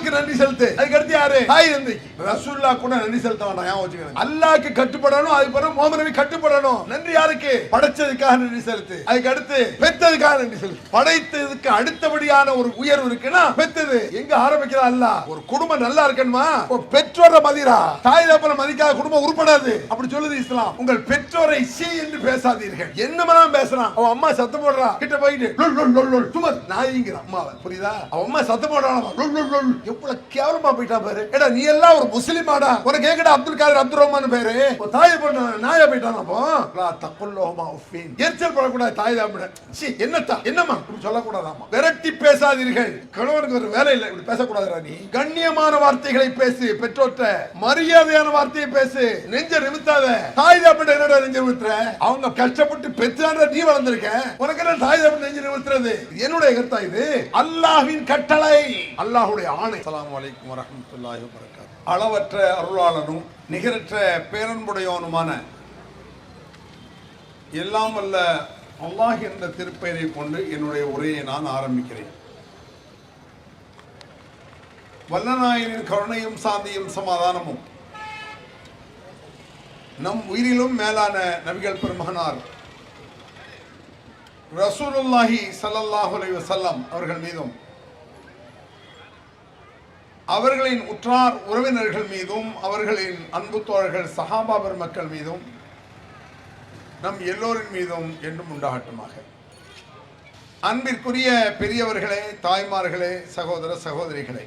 அல்லாஹ்வுக்கு நன்றி செலுத்து. அதுக்கு அடுத்து யாரு? தாய் தந்தைக்கு. ரசூலுல்லாஹ் கூட நன்றி செலுத்த வேண்டாம். ஞாபகம் வச்சுக்கணும். அல்லாஹ்க்கு கட்டுப்படணும். அதுக்கு பிறகு முஹம்மது நபி கட்டுப்படணும். நன்றி யாருக்கு? படைச்சதுக்காக நன்றி செலுத்து. அதுக்கு அடுத்து பெத்ததுக்காக நன்றி செலுத்து. படைத்ததுக்கு அடுத்தபடியான ஒரு உயர்வு இருக்குன்னா பெத்தது. எங்க ஆரம்பிக்கிறா? அல்லாஹ். ஒரு குடும்பம் நல்லா இருக்கணுமா? பெற்றோரை மதிரா. தாய் தகப்பனை மதிக்காத குடும்பம் உருப்படாது. அப்படி சொல்லுது இஸ்லாம். உங்கள் பெற்றோரை சீ என்று பேசாதீர்கள். என்னமெல்லாம் பேசுறான். அவன் அம்மா சத்தம் போடுறா, கிட்ட போயிட்டு சும்மா நாயிங்கிற அம்மாவை, புரியுதா? அவன் அம்மா சத்தம் போடுறான், எவ்வளவு கேவலமா போயிட்டா பாரு. ஏடா நீ எல்லாம் ஒரு முஸ்லிமாடா? உனக்கு கேக்கடா அப்துல் காதர் அப்துல் ரஹ்மான் பேரு. தாயை போட்ட நாயா போயிட்டான். அப்போ தக்குல்லோமா உஃபீன், எரிச்சல் படக்கூடாது. தாய் தான் என்னத்தா என்னம்மா சொல்லக்கூடாதாமா. விரட்டி பேசாதீர்கள். கணவனுக்கு ஒரு வேலை இல்லை, இப்படி பேசக்கூடாதுடா. நீ கண்ணியமான வார்த்தைகளை பேசு. பெற்றோர்ட்ட மரியாதையான வார்த்தையை பேசு. நெஞ்ச நிமித்தாத. தாய் தான் என்னடா நெஞ்ச நிமித்துற? அவங்க கஷ்டப்பட்டு பெற்றாண்ட நீ வளர்ந்திருக்க. உனக்கு என்ன தாய் தான் நெஞ்ச நிமித்துறது? என்னுடைய கருத்தா இது? அல்லாஹ்வின் கட்டளை, அல்லாஹ்வுடைய ஆணை. அஸ்ஸலாமு அலைக்கும் வரஹ்மத்துல்லாஹி வபரகாத்துஹு. அளவற்ற அருளாளனும் நிகரற்ற பேரன்புடையவனுமான எல்லாம் வல்ல அல்லாஹ் என்ற திருப்பெயரை கொண்டு என்னுடைய உரையை நான் ஆரம்பிக்கிறேன். வல்லநாயனின் கருணையும் சாந்தியும் சமாதானமும் நம் உயிரிலும் மேலான நபிகள் பெருமகனார் ரசூலுல்லாஹி ஸல்லல்லாஹு அலைஹி வஸல்லம் அவர்கள் மீதும் அவர்களின் உற்றார் உறவினர்கள் மீதும் அவர்களின் அன்பு தோழர்கள் சஹாபா பெருமக்கள் மீதும் நம் எல்லோரின் மீதும் என்றும் உண்டாகட்டுமாக. அன்பிற்குரிய பெரியவர்களே, தாய்மார்களே, சகோதர சகோதரிகளே,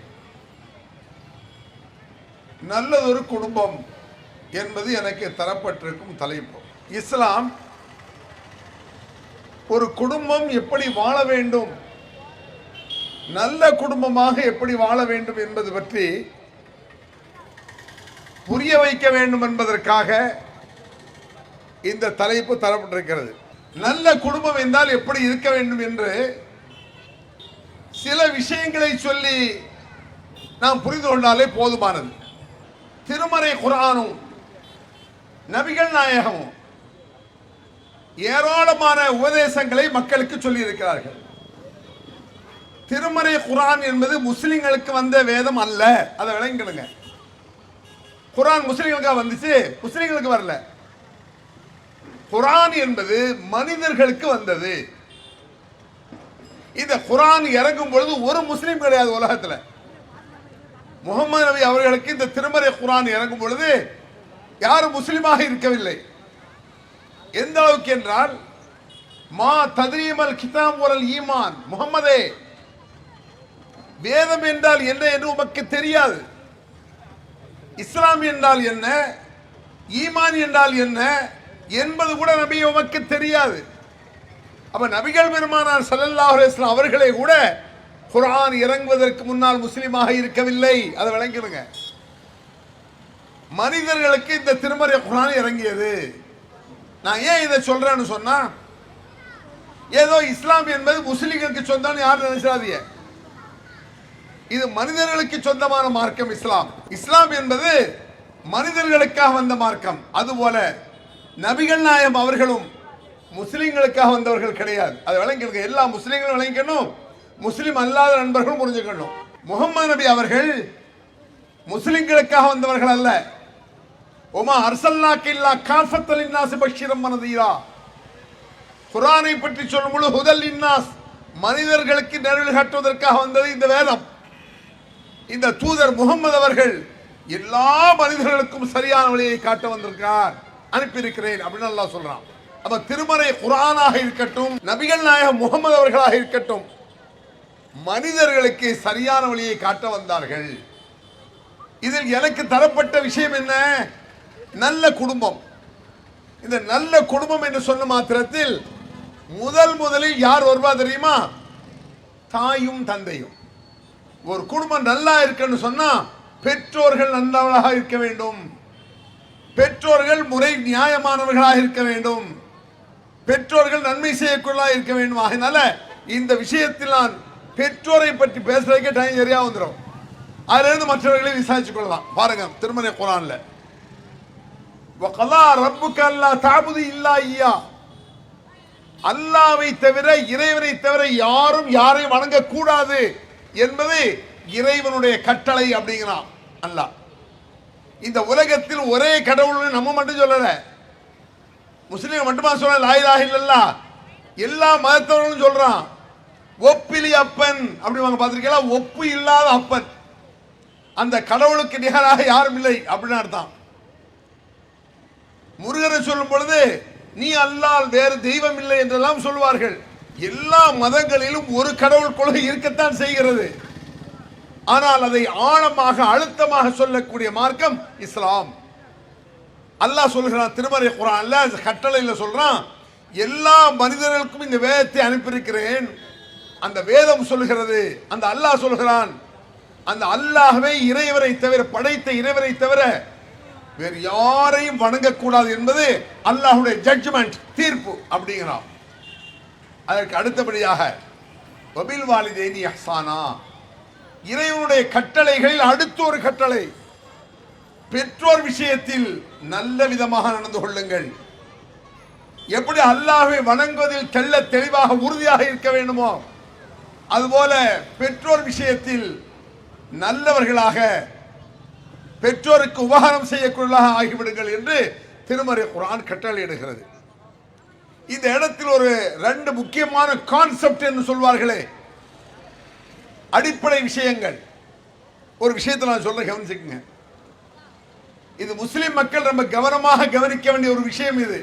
நல்லதொரு குடும்பம் என்பது எனக்கு தரப்பட்டிருக்கும் தலைப்பு. இஸ்லாம் ஒரு குடும்பம் எப்படி வாழ வேண்டும், நல்ல குடும்பமாக எப்படி வாழ வேண்டும் என்பது பற்றி புரிய வைக்க வேண்டும் என்பதற்காக இந்த தலைப்பு தரப்பட்டிருக்கிறது. நல்ல குடும்பம் என்றால் எப்படி இருக்க வேண்டும் என்று சில விஷயங்களை சொல்லி நாம் புரிந்து கொண்டாலே போதுமானது. திருமறை குர்ஆனும் நபிகள் நாயகமும் ஏராளமான உபதேசங்களை மக்களுக்கு சொல்லி இருக்கிறார்கள். திருமறை குர்ஆன் என்பது முஸ்லிம்களுக்கு வந்த வேதம் அல்ல, அதை விளங்கிடுங்க. குர்ஆன் முஸ்லிம்களுக்காக வந்துச்சு, முஸ்லிம்களுக்கு வரல. குர்ஆன் என்பது மனிதர்களுக்கு வந்தது. இந்த குர்ஆன் இறங்கும் பொழுது ஒரு முஸ்லிம் கிடையாது உலகத்தில். முகமது நபி அவர்களுக்கு இந்த திருமறை குர்ஆன் இறங்கும் பொழுது யாரும் முஸ்லிமாக இருக்கவில்லை. எந்த அளவுக்கு என்றால், மா தத்ரீமல் கிதாப் வல் ஈமான், முகம்மதே வேதம் என்றால் என்ன என்று உமக்கு தெரியாது, இஸ்லாம் என்றால் என்ன, ஈமான் என்றால் என்ன என்பது கூட நபி உமக்கு தெரியாது. அப்ப நபிகள் பெருமானார் ஸல்லல்லாஹு அலைஹி வஸல்லம் அவர்களே கூட குர்ஆன் இறங்குவதற்கு முன்னால் முஸ்லிமாக இருக்கவில்லை. அதை விளங்கிடுங்க. மனிதர்களுக்கு இந்த திருமறை குர்ஆன் இறங்கியது. நான் ஏன் இதை சொல்றேன்னு சொன்னா, ஏதோ இஸ்லாம் என்பது முஸ்லிம்களுக்கு சொந்தம்னு யாரும் நினைச்சாதீங்க. இது மனிதர்களுக்கு சொந்தமான மார்க்கம் இஸ்லாம். இஸ்லாம் என்பது மனிதர்களுக்காக வந்த மார்க்கம். அதுபோல நபிகள் நாயகம் அவர்களும் முஸ்லிம்களுக்காக வந்தவர்கள் கிடையாது. அதை விளங்கிடுங்க. எல்லா முஸ்லிம்களும் விளங்கிக்கணும், முஸ்லிம் அல்லாத நண்பர்களும் புரிஞ்சுக்கணும். முகமது நபி அவர்கள் முஸ்லிம்களுக்காக வந்தவர்கள் அல்ல. உமா அர்சல்னாக இல்லா காஃபத்தல் லின்னாஸ் பஷீரம் வனதீரா. குர்ஆனை பற்றி சொல்லும் பொழுது ஹுதல் லின்னாஸ், மனிதர்களுக்கு நெறிகள் காட்டுவதற்காக வந்தது இந்த வேதம். இந்த தூதர் முகமது அவர்கள் எல்லா மனிதர்களுக்கும் சரியான வழியை காட்ட வந்திருக்கிறார், அனுப்பியிருக்கிறேன் அப்படின்னு அல்லாஹ் சொல்றான். அப்ப திருமறை குர்ஆனாக இருக்கட்டும், நபிகள் நாயகம் முகமது அவர்களாக இருக்கட்டும், மனிதர்களுக்கு சரியான வழியை காட்ட வந்தார்கள். இதில் எனக்கு தரப்பட்ட விஷயம் என்ன? நல்ல குடும்பம். இந்த நல்ல குடும்பம் என்று சொன்ன மாத்திரத்தில் முதலில் யார் வருவா தெரியுமா? தாயும் தந்தையும். ஒரு குடும்பம் நல்லா இருக்குன்னு சொன்னா பெற்றோர்கள் நல்லவர்களாக இருக்க வேண்டும், பெற்றோர்கள் முறை நியாயமானவர்களாக இருக்க வேண்டும், பெற்றோர்கள் நன்மை செய்யக்குள்ளாக இருக்க வேண்டும். அதனால இந்த விஷயத்தில் நான் பெற்றோரை பற்றி பேசுறதுக்கே டைம் சரியா வந்துடும். அதுல இருந்து மற்றவர்களை விசாரிச்சு கொள்ளலாம். பாருங்க திருமறை குர்ஆன்ல, வகலா ரப்புக அல்லா தஅபுது இல்லா இய்யா, அல்லாஹ்வை தவிர, இறைவனை தவிர யாரும் யாரையும் வணங்க கூடாது என்பதை இறைவனுடைய கட்டளை அப்படிங்கிறான் அல்லாஹ். இந்த உலகத்தில் ஒரே கடவுள் நம்ம மட்டும் சொல்லல, முஸ்லீம் மட்டுமா சொல்ல, லா இலாஹ இல்லல்லாஹ் எல்லா மதத்தவர்களும் சொல்றான். ஒப்பிலி அப்பன் அப்படிவாங்க, பார்த்திருக்கீங்களா? ஒப்பு இல்லாத அப்பன், அந்த கடவுளுக்கு நிகராக யாரும் இல்லை அப்படின்னு அர்த்தம். முருகரை சொல்லும் பொழுது நீ அல்லால் வேறு தெய்வம் இல்லை என்றெல்லாம் சொல்வார்கள். எல்லா மதங்களிலும் ஒரு கடவுள் கொள்கை இருக்கத்தான் செய்கிறது. ஆனால் அதை ஆழமாக அழுத்தமாக சொல்லக்கூடிய மார்க்கம் இஸ்லாம். அல்லாஹ் சொல்கிறான் திருமறை குர்ஆன்ல, கட்டளையில் சொல்றான், எல்லா மனிதர்களுக்கும் இந்த வேதத்தை அனுப்பியிருக்கிறேன். அந்த வேதம் சொல்கிறது, அந்த அல்லாஹ் சொல்கிறான், அந்த அல்லாஹ்வை இறைவரை தவிர, படைத்த இறைவரை தவிர வேறு யாரையும் வணங்கக்கூடாது என்பது அல்லாஹ்வுடைய ஜட்ஜ்மெண்ட், தீர்ப்பு அப்படிங்கிறான். அதற்கு அடுத்தபடியாக வபில் வாலிதைனி இஹ்சானா, இறைவனுடைய கட்டளைகளில் அடுத்த ஒரு கட்டளை, பெற்றோர் விஷயத்தில் நல்ல விதமாக நடந்து கொள்ளுங்கள். எப்படி அல்லாஹ்வை வணங்குவதில் தெள்ள தெளிவாக உறுதியாக இருக்க வேண்டுமோ அதுபோல பெற்றோர் விஷயத்தில் நல்லவர்களாக, பெற்றோருக்கு உபகாரம் செய்யக்கூடியவர்களாக ஆகிவிடுங்கள் என்று திருமறை குர்ஆன் கட்டளையிடுகிறது. இந்த இடத்தில் ஒரு ரெண்டு முக்கியமான கான்செப்ட் என்று சொல்வார்களே, அடிப்படை விஷயங்கள். ஒரு விஷயத்தை நான் சொல்ற, கவனிச்சுக்குங்க. இது முஸ்லிம் மக்கள் ரொம்ப கவனமாக கவனிக்க வேண்டிய ஒரு விஷயம். இது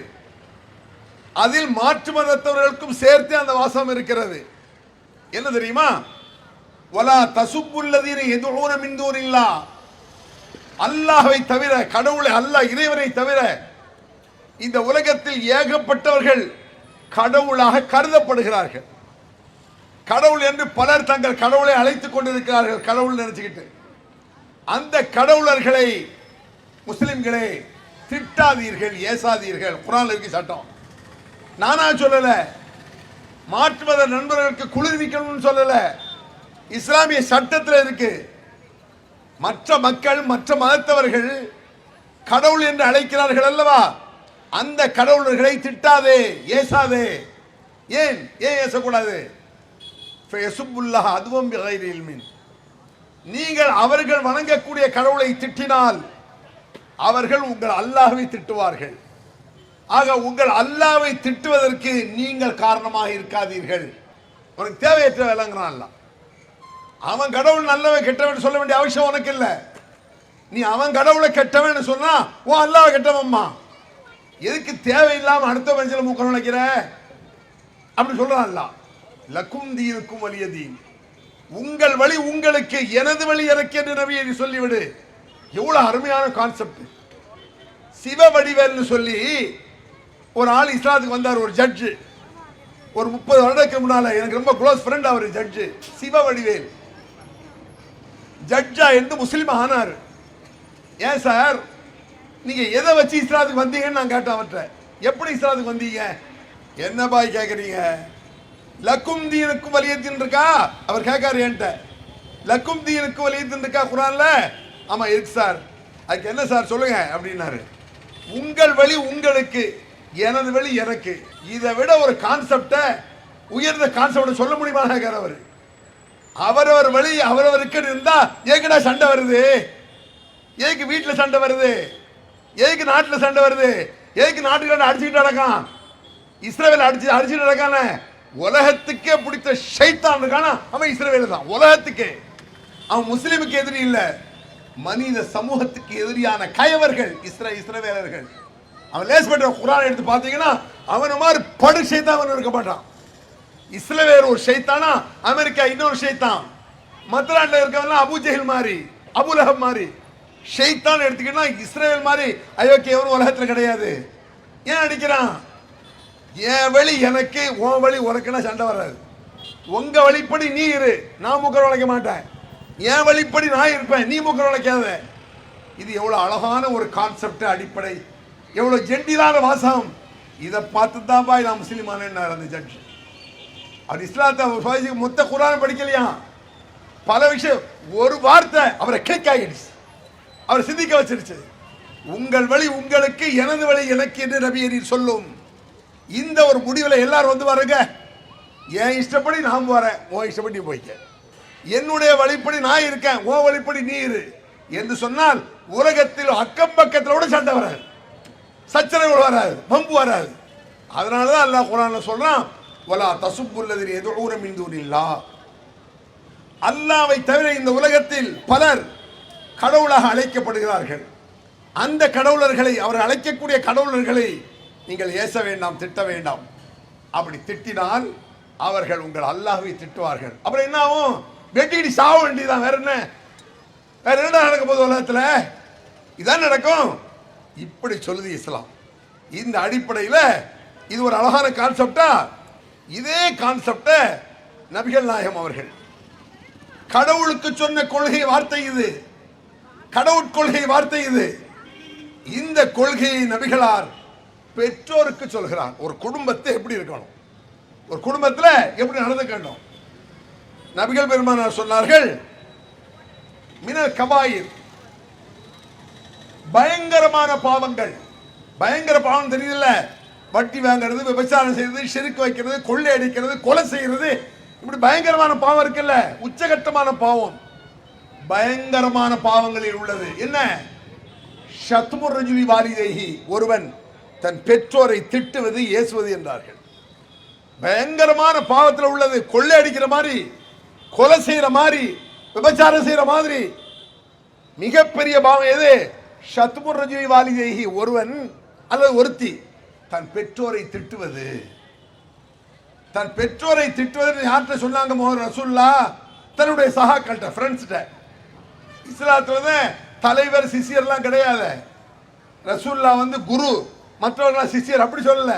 அதில் மாற்று மதத்தவர்களுக்கும் சேர்த்து அந்த வாசம் இருக்கிறது. என்ன தெரியுமா? வலா தசுப்புல்லதீன யதுஊன மின் தூனில்லாஹ், அல்லாஹ்வை தவிர, கடவுளை, அல்லாஹ் இறைவனை தவிர இந்த உலகத்தில் ஏகப்பட்டவர்கள் கடவுளாக கருதப்படுகிறார்கள். கடவுள் என்று பலர் தங்கள் கடவுளை அழைத்துக் கொண்டிருக்கிறார்கள், கடவுள் நினைச்சுக்கிட்டு. அந்த கடவுளர்களை முஸ்லிம்களே திட்டாதீர்கள், ஏசாதீர்கள். குர்ஆன்ல இருக்கு சட்டம். நானா சொல்லல, மாற்று மத நண்பர்களுக்கு குளிர்விக்கணும்னு சொல்லல, இஸ்லாமிய சட்டத்தில் இருக்கு. மற்ற மக்கள், மற்ற மதத்தவர்கள் கடவுள் என்று அழைக்கிறார்கள் அல்லவா, அந்த கடவுளர்களை திட்டாதே, ஏசாதே. ஏன் ஏசக்கூடாது? அதுவும் நீங்கள் அவர்கள் வணங்கக்கூடிய கடவுளை திட்டினால் அவர்கள் உங்கள் அல்லாஹ்வை திட்டுவார்கள். ஆக உங்கள் அல்லாஹ்வை திட்டுவதற்கு நீங்கள் காரணமாக இருக்காதீர்கள். உனக்கு தேவையற்ற வேலைங்கிறான் அல்லாஹ். அவன் கடவுள் நல்லவன் கெட்டவன் சொல்ல வேண்டிய அவசியம் உனக்கு இல்லை. நீ அவன் கடவுளை கெட்டவன் சொன்னா ஓ அல்லாஹ் கெட்டவன்மா, எதுக்கு தேவையில்லாம அடுத்த மனுஷன் மூக்க நுழைக்கிற அப்படி சொல்றான் அல்லாஹ். லக்கும் தீனுக்கும் வலிய தீன், உங்கள் வழி உங்களுக்கு, எனது வழி எனக்கு என்று நபியை சொல்லிவிடு. எவ்வளவு அருமையான கான்செப்ட். சிவ வடிவேல்னு சொல்லி ஒரு ஆள் இஸ்லாத்துக்கு வந்தார், ஒரு ஜட்ஜு. ஒரு 30 வருடத்துக்கு முன்னால எனக்கு ரொம்ப க்ளோஸ் ஃப்ரெண்ட் அவர், ஜட்ஜு சிவ வடிவேல். ஜட்ஜா இருந்து முஸ்லீம் ஆனார். ஏன் சார் நீங்க எதை வச்சு இஸ்லாத்துக்கு வந்தீங்கன்னு நான் கேட்டேன் அவர்கிட்ட. எப்படி இஸ்லாத்துக்கு வந்தீங்க? என்ன பாய் கேட்குறீங்க? லக்கும் தீனுக்கும் வலியத்தின் இருக்கா? அவர் கேட்காரு என்கிட்ட, லக்கும் தீனுக்கும் வலியத்தின் இருக்கா குர்ஆன்ல? ஆமா இருக்கு சார். அதுக்கு என்ன சார் சொல்லுங்க அப்படின்னாரு. உங்கள் வழி உங்களுக்கு, எனது வழி எனக்கு. இதை விட ஒரு கான்செப்டை, உயர்ந்த கான்செப்டை சொல்ல முடியுமா அவர்? அவரவர் வழி அவரவருக்கு இருந்தா ஏகடா சண்டை வருது? ஏக்கு வீட்டில் சண்டை வருது? ஏக்கு நாட்டில் சண்டை வருது? ஏக்கு நாட்டுக்கான அடிச்சுக்கிட்டு நடக்கான்? இஸ்ரவேல் அடிச்சுட்டு நடக்கான? உலகத்துக்கே பிடித்த ஷைத்தான் இருக்கானா அவன் இஸ்ரவேல் தான். உலகத்துக்கே அவன் முஸ்லிமுக்கு எதிரி இல்லை, மனித சமூகத்துக்கு எதிரியான கயவர்கள் இஸ்ரவேலர்கள். அவன் லேஸ்பட்ட குர்ஆன் எடுத்து பார்த்தீங்கன்னா அவன மாதிரி படு ஷைத்தான் அவன் இருக்க மாட்டான். இஸ்ரவேல் ஒரு ஷைத்தானா, அமெரிக்கா இன்னொரு ஷைத்தான், மற்ற நாட்டில் இருக்கவன்லாம் அபூ ஜஹல் மாதிரி, அபூ லஹப் மாதிரி ஷைத்தான் எடுத்துக்கிட்டா இஸ்ரவேல் மாதிரி அயோக்கிய எவனும் உலகத்தில் கிடையாது. ஏன் அடிக்கிறான்? என் வழி எனக்கு, உன் வழி உனக்குன்னா சண்டை வராது. உங்க வழிப்படி நீ இரு, நான் மூக்கர் உழைக்க மாட்டேன். என் வழிப்படி நான் இருப்பேன், நீ மூக்கர் உழைக்காத. இது எவ்வளவு அழகான ஒரு கான்செப்ட், அடிப்படை, எவ்வளவு ஜென்டிலான வாசம். இதை பார்த்து தான் பாய் நான் முஸ்லீமான அந்த ஜட்ஜ். அவர் இஸ்லாத்தை மொத்த குர்ஆன் படிக்கலையா, பல விஷயம், ஒரு வார்த்தை அவரை கிளிக் ஆகிடுச்சு, அவரை சிந்திக்க வச்சிருச்சு. உங்கள் வழி உங்களுக்கு, எனது வழி எனக்கு என்று நபி சொல்லும். இந்த ஒரு முடிவில் எல்லாரும் வந்து பாருங்க, என் இஷ்டப்படி நான் வரேன், உன் இஷ்டப்படி போய்க்க. என்னுடைய வழிப்படி நான் இருக்கேன், ஓ வழிப்படி நீ இரு என்று சொன்னால் உலகத்தில் அக்கம் பக்கத்தில் கூட சண்டை வராது, சச்சரவுகள் வராது, வம்பு வராது. அதனாலதான் அல்லாஹ் குர்ஆன்ல சொல்றான், வலா தசுப்புல்லதீன யதுஊன மின் தூனில்லாஹ். அல்லாஹ்வை தவிர இந்த உலகத்தில் பலர் கடவுளாக அழைக்கப்படுகிறார்கள். அந்த கடவுளர்களை, அவர் அழைக்கக்கூடிய கடவுளர்களை நீங்கள் ஏச வேண்டாம், திட்ட வேண்டாம். அப்படி திட்டினால் அவர்கள் உங்கள் அல்லாஹ்வை திட்டுவார்கள். அப்புறம் என்ன ஆகும்? வெட்டிடி சாவ வேண்டியதான். வேற என்ன, வேற என்ன நடக்க போகுது உலகத்தில்? இதான் நடக்கும். இப்படி சொல்லுது இஸ்லாம். இந்த அடிப்படையில் இது ஒரு அழகான கான்செப்டா. இதே கான்செப்ட நபிகள் நாயகம் அவர்கள் கடவுளுக்கு சொன்ன கொள்கை வார்த்தை இது, கடவுட்கொள்கை வார்த்தை இது. இந்த கொள்கையை நபிகளார் பெற்றோருக்கு சொல்கிறார். ஒரு குடும்பத்தை எப்படி இருக்கணும், ஒரு குடும்பத்தில் எப்படி நடந்துக்கணும். நபிகள் பெருமானார் சொன்னார்கள், மினல் கபாயிர், பயங்கரமான பாவங்கள். பயங்கர பாவம் தெரியல, வட்டி வாங்கிறது, விபச்சாரம் செய்யறது, ஷிர்க் வைக்கிறது, கொள்ளை அடிக்கிறது, கொலை செய்யறது, இப்படி பயங்கரமான பாவம் இருக்குல்ல, உச்சகட்டமான பாவம். பயங்கரமான பாவங்களில் உள்ளது என்ன? ஷத்முர் ரஜுலி வாலிதைஹி, ஒருவன் தன் பெற்றோரை திட்டுவது, ஏசுவது என்றார்கள். பயங்கரமான பாவத்தில் உள்ளது. கொள்ளை அடிக்கிற மாதிரி, கொலை செய்யற மாதிரி, விபச்சாரம் செய்யற மாதிரி மிகப்பெரிய பாவம் எது? ஷத்முர் ரஜுலி வாலிதைஹி, ஒருவன் அல்லது ஒருத்தி தன் பெற்றோரை திட்டுவது. தன் பெற்றோரை திட்டுவது யார்கிட்ட சொன்னாங்க? முஹம்மது ரசூலுல்லாஹ் தன்னுடைய சகாக்கள்கிட்ட, ஃப்ரெண்ட்ஸ்கிட்ட. இஸ்லாத்துல தலைவர் சிஷியர்லாம் கிடையாது. ரசூலுல்லாஹ் குரு, மற்றவர்களாம் சிஷியர், அப்படி சொல்லல.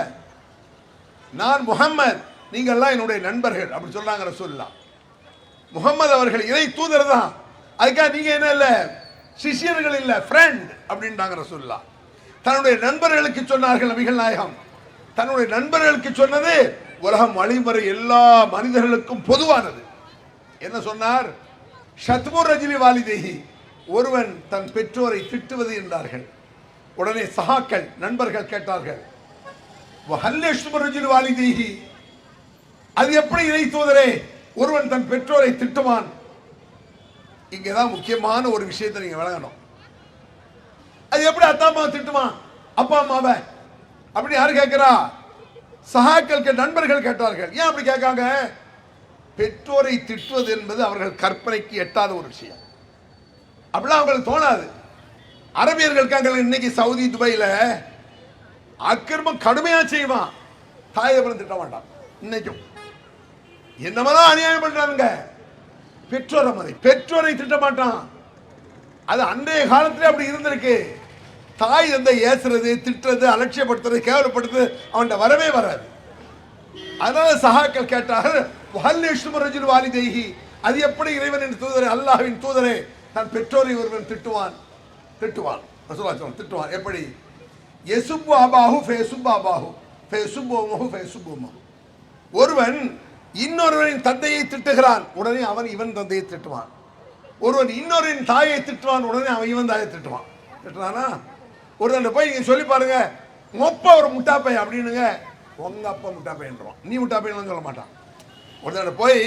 நான் முஹம்மது, நீங்கள்லாம் என்னுடைய நண்பர்கள் அப்படி சொல்றாங்க ரசூலுல்லாஹ். முஹம்மது அவர்கள் இறை தூதர் தான், அதுக்காக நீங்க என்ன இல்ல, சிஷியர்கள் இல்ல, ஃப்ரெண்ட் அப்படின்றாங்க ரசூலுல்லாஹ். தன்னுடைய நண்பர்களுக்கு சொன்னார்கள் நபிகள் நாயகம். தன்னுடைய நண்பர்களுக்கு சொன்னது உலகம் வழிமுறை எல்லா மனிதர்களுக்கும் பொதுவானது. என்ன சொன்னார்? ஷத்முர் ரஜுலி வாலிதைஹி, ஒருவன் தன் பெற்றோரை திட்டுவது என்றார்கள். உடனே சஹாக்கள், நண்பர்கள் கேட்டார்கள், வஹல்யஷ்முர் ரஜுலி வாலிதைஹி, அது எப்படி இறை தூதரே ஒருவன் தன் பெற்றோரை திட்டுவான்? இங்கதான் முக்கியமான ஒரு விஷயத்தை நீங்க விளங்கணும். அது எப்படி அத்தா அம்மா திட்டுவான், அப்பா அம்மாவை? அப்படி யாரு கேட்கிறா? சஹாக்கள், நண்பர்கள் கேட்டார்கள். ஏன் அப்படி கேட்காங்க? பெற்றோரை திட்டுவது என்பது அவர்கள் கற்பனைக்கு எட்டாத ஒரு விஷயம். அப்படிலாம் அவங்களுக்கு தோணாது. அரபியர்கள் இருக்காங்க இன்னைக்கு சவுதி, துபாயில அக்கிரமம் கடுமையா செய்வான், தாயை திட்ட மாட்டான். இன்னைக்கும் என்னமாதான் அநியாயம் பண்றாங்க, பெற்றோரை திட்ட மாட்டான். அது அன்றைய காலத்திலே அப்படி இருந்திருக்கு. தாய் தந்தை ஏசுறது, திட்டுறது, அலட்சியப்படுத்துறது, கேவலப்படுத்துறது அவன் வரவே வராது. அதனால சஹாக்கள் கேட்டார், வாலிதைஹி, அது எப்படி இறைவனின் தூதரே, அல்லாஹ்வின் தூதரே, தன் பெற்றோரை ஒருவன் திட்டுவான்? திட்டுவான் எப்படி? யசுப்பு அபாஹு ஃபயசுப்பு அபாஹு ஃபயசுப்பு உம்மஹு ஃபயசுப்பு உம்மஹு, ஒருவன் இன்னொருவனின் தந்தையை திட்டுகிறான், உடனே அவன் இவன் தந்தையை திட்டுவான். ஒருவன் இன்னொருவனின் தாயை திட்டுவான், உடனே அவன் இவன் தாயை திட்டுவான். திட்டுறானா? ஒருத்தன் போய் நீங்க சொல்லி பாருங்க, மொப்ப ஒரு முட்டாப்பை அப்படின்னுங்க, உங்க அப்பா முட்டாப்பைன்றான், நீ முட்டாப்பைன்னு சொல்ல மாட்டான். ஒருத்தன் போய்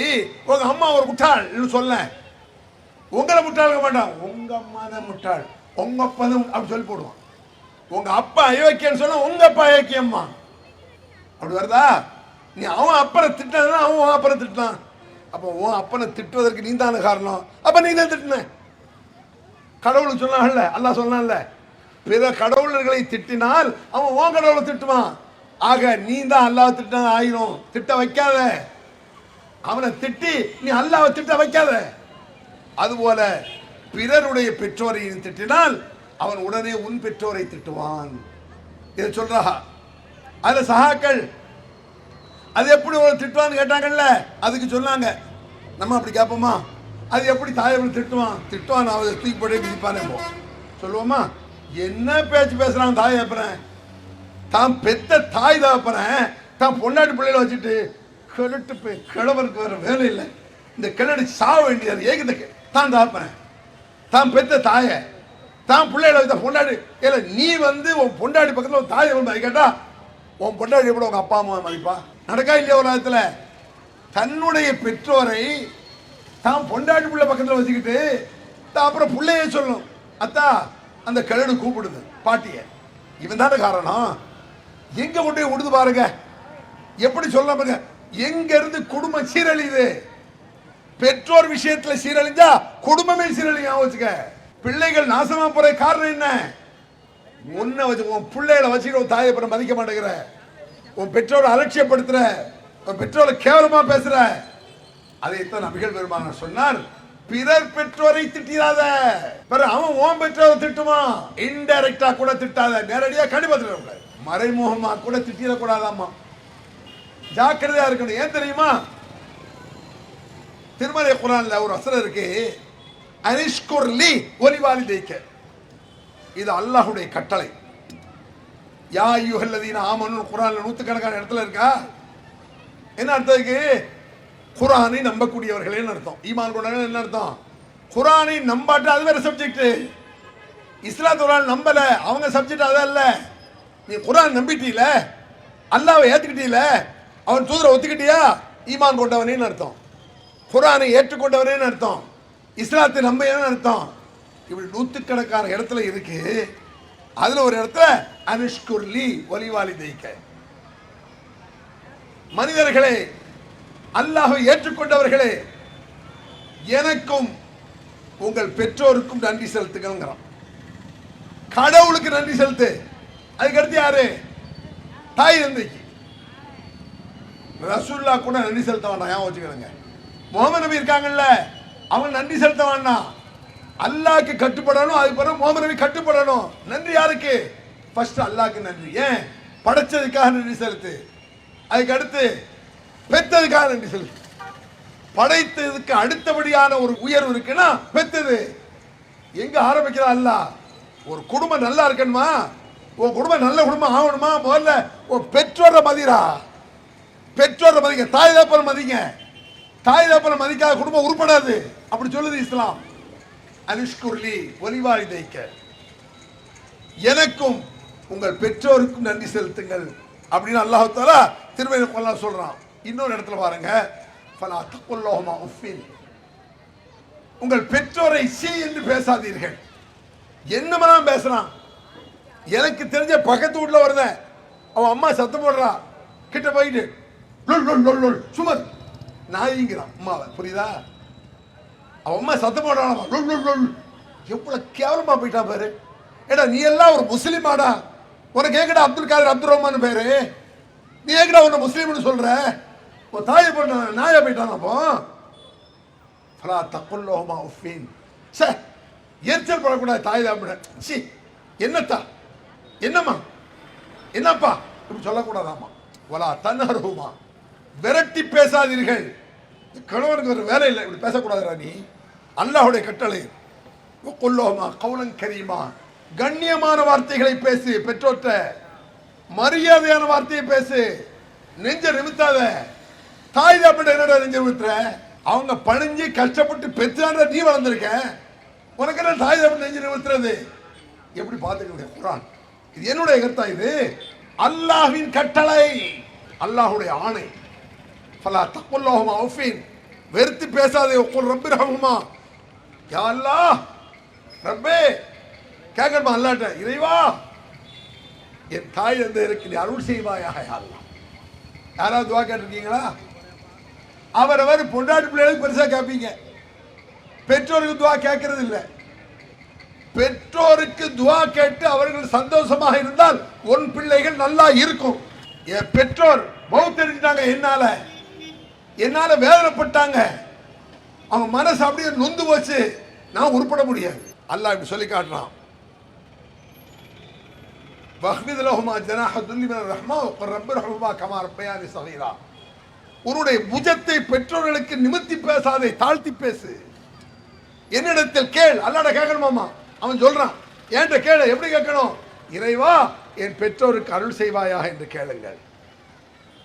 உங்க அம்மா ஒரு முட்டாள் சொல்ல, உங்களை முட்டாள் மாட்டான், உங்க அம்மா தான் முட்டாள், உங்க அப்பா தான் அப்படி சொல்லி போடுவான். உங்க அப்பா அயோக்கியன்னு சொன்னா உங்க அப்பா அயோக்கியம்மா, அப்படி வருதா? நீ அவன் அப்பனை திட்டான், அவன் அப்பனை திட்டான், அப்போ உன் அப்பனை திட்டுவதற்கு நீ தானே காரணம், அப்ப நீ தான் திட்டின. கடவுளுக்கு சொன்னாங்கல்ல, அல்லாஹ் சொன்னான்ல, பிற கடவுளர்களை திட்டினால் அவன் உன் கடவுளை திட்டுவான். ஆக நீ தான் அல்லாஹ் திட்ட ஆயிரும். திட்ட வைக்காத, அவனை திட்டி நீ அல்லாஹ்வை திட்ட வைக்காத. அதுபோல பிறருடைய பெற்றோரை திட்டினால் அவன் உடனே உன் பெற்றோரை திட்டுவான். இதை சொல்றா. அதுல சஹாக்கள் அது எப்படி ஒரு திட்டுவான்னு கேட்டாங்கல்ல, அதுக்கு சொன்னாங்க, நம்ம அப்படி கேட்போமா? அது எப்படி தாயை திட்டுவான்? திட்டுவான், அவரை தூக்கி போட்டு மிதிப்பானே சொல்லுவோமா? என்ன பேச்சு பேசுறான் தாய் அப்புறம்? தான் பெத்த தாய் தாப்பறேன், தான் பொண்டாட்டி பிள்ளைகளை வச்சுட்டு கிழட்டு போய் கிழவருக்கு வேற வேலை இல்லை, இந்த கிழடி சாவ வேண்டியது ஏகுத தான் தாப்பறேன், தான் பெத்த தாய தான் பிள்ளைகளை வச்ச பொண்டாட்டி. இல்லை நீ உன் பொண்டாட்டி பக்கத்தில் ஒரு தாயை வந்து கேட்டா உன் பொண்டாட்டி கூட உங்க அப்பா அம்மா மதிப்பா? நடக்கா இல்லையா? உலகத்தில் தன்னுடைய பெற்றோரை தான் பொண்டாட்டி பிள்ளை பக்கத்தில் வச்சுக்கிட்டு தான் அப்புறம் பிள்ளைய சொல்லணும், அத்தா அந்த கிழடு கூப்பிடுது பாட்டிய. இவன் தானே காரணம். எங்க கொண்டு போய் விடுது பாருங்க, எப்படி சொல்ல. எங்க இருந்து குடும்பம் சீரழியுது. பெற்றோர் விஷயத்துல சீரழிஞ்சா குடும்பமே சீரழியும் வச்சுக்க. பிள்ளைகள் நாசமா போற காரணம் என்ன? உன்னை வச்சு உன் பிள்ளைகளை வச்சுக்கிற உன் தாயை அப்புறம் மதிக்க மாட்டேங்கிற, உன் பெற்றோரை அலட்சியப்படுத்துற, உன் பெற்றோரை கேவலமா பேசுற. அதைத்தான் நபிகள் பெருமானார் சொன்னார், பிறர் பெற்றோரை திட்டாத. அவன் ஓம் பெற்றோரை திட்டுமா, இன்டைரக்டா கூட திட்டாத, நேரடியா கண்டிப்பா மறைமுகமா கூட திட்டிடக்கூடாதாமா. ஜாக்கிரதையா இருக்கணும். ஏன் தெரியுமா? திருமலை குர்ஆன்ல ஒரு வசனம் இருக்கு, அனிஷ்குர்லி வலிவாலிதைக்க. இது அல்லாஹ்வுடைய கட்டளை. யா அய்யுஹல்லதீன ஆமனு குர்ஆன்ல நூற்றுக்கணக்கான இடத்துல இருக்கா. என்ன அர்த்தம் இருக்கு? குர்ஆனை நம்பக்கூடியவர்களேன்னு அர்த்தம். ஈமான் கொண்டவர்கள் என்ன அர்த்தம்? குர்ஆனை நம்பாட்ட அது வேற சப்ஜெக்ட். இஸ்லாத்தோட நம்பல அவங்க சப்ஜெக்ட் அதல்ல. நீ குர்ஆன் நம்பிட்டீல, அல்லாஹ்வை ஏத்துக்கிட்டீல, அவன் தூதரை ஒத்துக்கிட்டியா, ஈமான் கொண்டவனேன்னு அர்த்தம். குர்ஆனை ஏற்றுக்கொண்டவனேன்னு அர்த்தம். இஸ்லாத்தை நம்பையான்னு அர்த்தம். இப்படி நூற்றுக்கணக்கான இடத்துல இருக்கு. அதுல ஒரு இடத்துல அனிஷ்குர்லி வலிவாலிதைக்க. மனிதர்களே, அல்லாஹ்வை ஏற்றுக்கொண்டவர்களே, எனக்கும் உங்கள் பெற்றோருக்கும் நன்றி செலுத்துங்கிறான். கடவுளுக்கு நன்றி செலுத்து. அதுக்கடுத்து யாரு? தாய் தந்தைக்கு. ரசூல்லா கூட நன்றி செலுத்த வேண்டாம், ஏன் வச்சுக்கிறேங்க. முகமது நபி இருக்காங்கல்ல, அவங்க நன்றி செலுத்த வேண்டாம். அல்லாஹ்க்கு கட்டுப்படணும், அதுக்கு பிறகு முகமது நபி கட்டுப்படணும். நன்றி யாருக்கு? ஃபர்ஸ்ட் அல்லாஹ்க்கு நன்றி. ஏன்? படைச்சதுக்காக நன்றி செலுத்து. அதுக்கு அடுத்து பெத்ததுக்காக நன்றி செலுத்து. படைத்ததுக்கு அடுத்தபடியான ஒரு உயர்வு இருக்குன்னா பெத்தது. எங்க ஆரம்பிக்கிறா? அல்லாஹ். ஒரு குடும்பம் நல்லா இருக்கணுமா, உன் குடும்பம் நல்ல குடும்பம் ஆகணுமா, முதல்ல உன் பெற்றோரை மதிரா. பெற்றோரை மதிங்க, தாய் தகப்பனை மதிங்க. தாய் தகப்பனை மதிக்காத குடும்பம் உருப்படாது. அப்படி சொல்லுது இஸ்லாம். அனிஷ்குர்லி வலிவாலிதைக்க. எனக்கும் உங்கள் பெற்றோருக்கும் நன்றி செலுத்துங்கள் அப்படின்னு அல்லாஹ் தஆலா திருமறை குர்ஆன்ல சொல்றான். இன்னொரு இடத்துல பாருங்க, ஃபலா தகுல்லஹுமா உஃபின். உங்கள் பெற்றோரை சீ என்று பேசாதீர்கள். என்னமெல்லாம் பேசுறான். எனக்கு தெரிஞ்ச பக்கத்து வீட்டில் வருத, அவன் அம்மா சத்தம் போடுறா, கிட்ட போயிட்டு சுமர் நாயிங்கிறான் அம்மாவை. புரியுதா? அவன் அம்மா சத்தம் போடுறான், எவ்வளவு கேவலமா போயிட்டா பாரு. ஏடா நீ எல்லாம் ஒரு முஸ்லீமாடா, உனக்கு கேட்கடா அப்துல் காதர் அப்துல் ரஹ்மான் பேரு, நீ ஏக்கடா உன்னை முஸ்லீம்னு சொல்ற? உன் தாயை போட்ட நாயா போயிட்டான். அப்போ ஃபலா தகுல்லஹுமா உஃபின். சே, எரிச்சல் படக்கூடாது தாய் தான். சி என்னத்தா, என்னம்மா, என்னப்பா இப்படி சொல்லக்கூடாதாமா. வலா தன்ஹர்ஹுமா, விரட்டி பேசாதீர்கள். கணவனுக்கு ஒரு வேலை இல்லை, இப்படி பேசக்கூடாதுடா நீ. அல்லாஹ்வுடைய கட்டளை. குல்லஹுமா கௌலன் கரீமா, கண்ணியமான வார்த்தைகளை பேசு. பெற்றோர்ட்ட மரியாதையான வார்த்தையை பேசு. நெஞ்ச நிமித்தாத. தாய் தான் என்னடா நெஞ்ச நிமித்துற? அவங்க பணிஞ்சு கஷ்டப்பட்டு பெற்றான்ற நீ வளர்ந்துருக்க, உனக்கு என்ன தாய் தான் நெஞ்சு நிமித்துறது? எப்படி பார்த்துக்க குர்ஆன். இது என்னுடைய கருத்தா? இது அல்லாஹ்வின் கட்டளை, அல்லாஹ்வுடைய ஆணை. ஃபலா தகுல்லஹுமா உஃபின், வெறுத்து பேசாதே. குல் ரப்பிர்ஹம்ஹுமா, யா அல்லாஹ், ரப்பே கேட்கணுமா அல்லாஹ்ட்ட, இறைவா என் தாய் தந்தையருக்கு நீ அருள் செய்வாயாக யா அல்லாஹ். யாராவது துவா கேட்டிருக்கீங்களா? அவரவர் பொண்டாட்டி பிள்ளைகளுக்கு பெருசா கேட்பீங்க, பெற்றோருக்கு துவா கேட்கறது இல்லை. பெற்றோருக்கு துவா கேட்டு அவர்கள் சந்தோஷமாக இருந்தால் உன் பிள்ளைகள் நல்லா இருக்கும். என் பெற்றோர் பௌத்தரிஞ்சிட்டாங்க, என்னால வேதனைப்பட்டாங்க, அவங்க மனசு அப்படியே நொந்து போச்சு, நான் உருப்பட முடியாது. அல்லாஹ் இப்படி சொல்லி காட்டுறான். வஹ்பித் லஹுமா ஜனாஹ துல்லி மினர் ரஹ்மா வ ரப்பிர்ஹுமா கமா ரப்பயானி ஸகீரா. உன்னுடைய புஜத்தை பெற்றோர்களுக்கு நிமித்தி பேசாதே, தாழ்த்தி பேசு. என்னிடத்தில் கேள். அல்லாஹ்ட கேட்கணுமாமா? அவன் சொல்றான், என்கிட்ட கேளு. எப்படி கேட்கணும்? இறைவா என் பெற்றோருக்கு அருள் செய்வாயாக என்று கேளுங்கள்.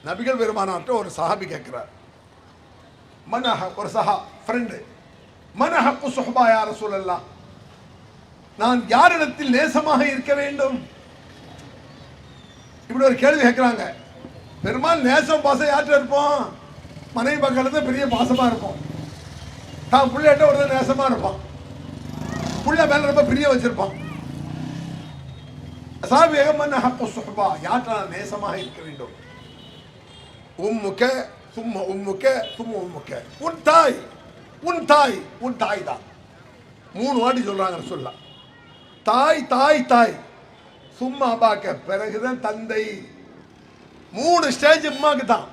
நபிகள் பெருமானார்ட்ட ஒரு சஹாபி கேட்கிறார், ஒரு ஃப்ரெண்டு, மனஹக்கு சுஹ்பா யா ரசூலல்லாஹ், நான் யாரிடத்தில் நேசமாக இருக்க வேண்டும்? இப்படி ஒரு கேள்வி கேட்கிறாங்க. பெருமாள் நேசம் பாசம் யார்கிட்ட இருப்போம்? மனைவி பக்கத்துல பெரிய பாசமா இருக்கும். தான் பிள்ளைகிட்ட ஒரு நேசமா இருப்பான், புள்ள மேல ரொம்ப பிரிய வச்சிருப்பான். யார்கிட்ட நேசமாக இருக்க வேண்டும்? உம்முக்க சும்மா உம்முக்க சும்மா உம்முக்க, உன் தாய் உன் தாய் உன் தாய் தான். 3 வாட்டி சொல்றாங்க சொல்லலாம். தாய் தாய் தாய், சும்மா அப்பாக்க, பிறகுதான் தந்தை. 3 ஸ்டேஜ் உம்மாக்கு தான்.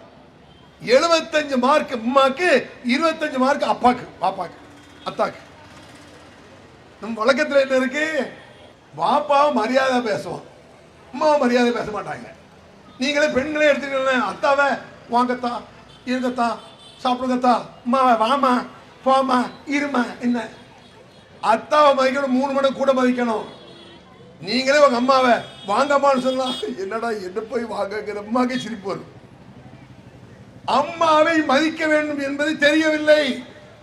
75 மார்க் உம்மாக்கு, 25 மார்க் அப்பாக்கு, பாப்பாக்கு, அத்தாக்கு. நம்ம வழக்கத்தில் என்ன இருக்கு? பாப்பாவை மரியாதை பேசுவோம், அம்மாவை மரியாதை பேச மாட்டாங்க. நீங்களே பெண்களே எடுத்துக்கலாம். அத்தாவை வாங்கத்தா, இருங்கத்தா, சாப்பிடுங்கத்தா, அம்மாவை வாமா போமா இருமா. என்ன அத்தாவை மதிக்கணும், 3 மடங்கு கூட மதிக்கணும். நீங்களே உங்க அம்மாவை வாங்கம்மான்னு சொல்லலாம். என்னடா என்ன போய் வாங்கிற அம்மாக்கே சிரிப்பு வரும். அம்மாவை மதிக்க வேண்டும் என்பது தெரியவில்லை.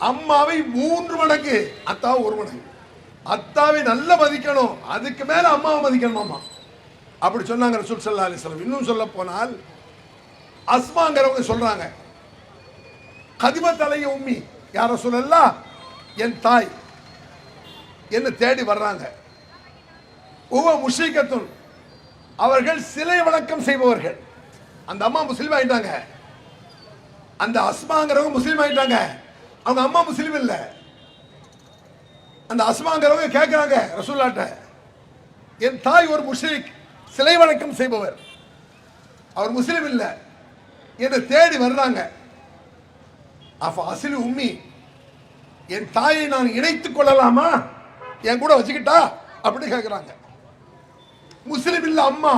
அம்மாவை 3 மடங்கு, அத்தாவை 1 மடங்கு. அத்தாவை நல்லா மதிக்கணும், அதுக்கு மேல அம்மாவை மதிக்கணும். அம்மா அப்படி சொன்னாங்க ரசூல் ஸல்லல்லாஹு அலைஹி வஸல்லம். இன்னும் சொல்ல போனால் அஸ்மாங்கிறவங்க சொல்றாங்க, கதிமத் அலைய உம்மி யார் ரசூலல்லாஹ், என் தாய் என்ன தேடி வர்றாங்க. முஷ்ரிகத்துன், அவர்கள் சிலை வணக்கம் செய்பவர்கள். அந்த அம்மா முஸ்லீம் ஆயிட்டாங்க, அந்த அஸ்மாங்கிறவங்க முஸ்லீம் ஆயிட்டாங்க. அவங்க அம்மா முஸ்லீம் இல்லை. அந்த அஸ்மாங்கிறவங்க கேட்கிறாங்க ரசூலுல்லாஹ்ட்ட, என் தாய் ஒரு முஷ்ரிக், சிலை வணக்கம் செய்பவர், அவர் முஸ்லீம் இல்லை, என்னை தேடி வர்றாங்க. அப்ப அசிலு உம்மி, என் தாயை நான் இணைத்துக் கொள்ளலாமா, என் கூட வச்சுக்கிட்டா அப்படி கேட்கிறாங்க. முஸ்லீம் இல்ல அம்மா,